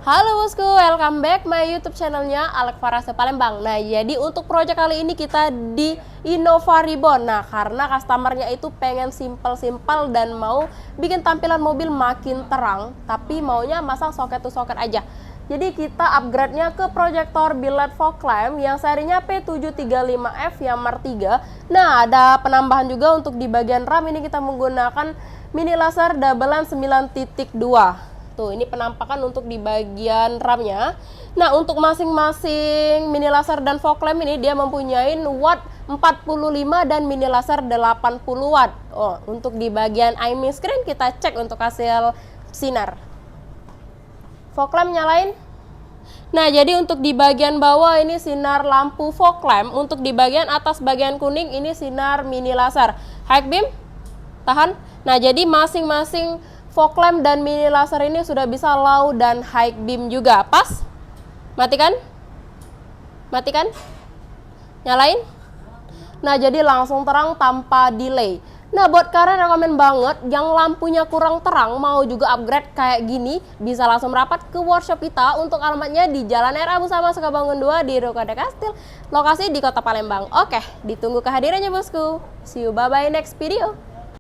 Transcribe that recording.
Halo bosku, welcome back my YouTube channelnya Alek Farase Palembang. Nah, jadi untuk project kali ini kita di Innova Reborn. Nah, karena customernya itu pengen simple-simple dan mau bikin tampilan mobil makin terang, tapi maunya masang soket to soket aja. Jadi kita upgrade-nya ke proyektor billet fog lamp yang serinya P735F yang Mark 3. Nah, ada penambahan juga untuk di bagian RAM ini kita menggunakan mini laser double 9.2. Tuh, ini penampakan untuk di bagian RAM-nya. Nah, untuk masing-masing mini laser dan fog lamp ini dia mempunyai watt 45 dan mini laser 80 watt. Oh, untuk di bagian IMEI screen kita cek untuk hasil sinar. Fog lamp nyalain. Nah, jadi untuk di bagian bawah ini sinar lampu fog lamp, untuk di bagian atas bagian kuning ini sinar mini laser. High beam, tahan. Nah, jadi masing-masing fog lamp dan mini laser ini sudah bisa low dan high beam juga. Pas? Matikan? Matikan? Nyalain? Nah, jadi langsung terang tanpa delay. Nah, buat kalian rekomen banget yang lampunya kurang terang mau juga upgrade kayak gini, bisa langsung merapat ke workshop kita. Untuk alamatnya di Jalan R. Abu Sama Sukabangun 2 di Rokade Kastil, lokasi di Kota Palembang. Oke, ditunggu kehadirannya bosku. See you, bye bye next video.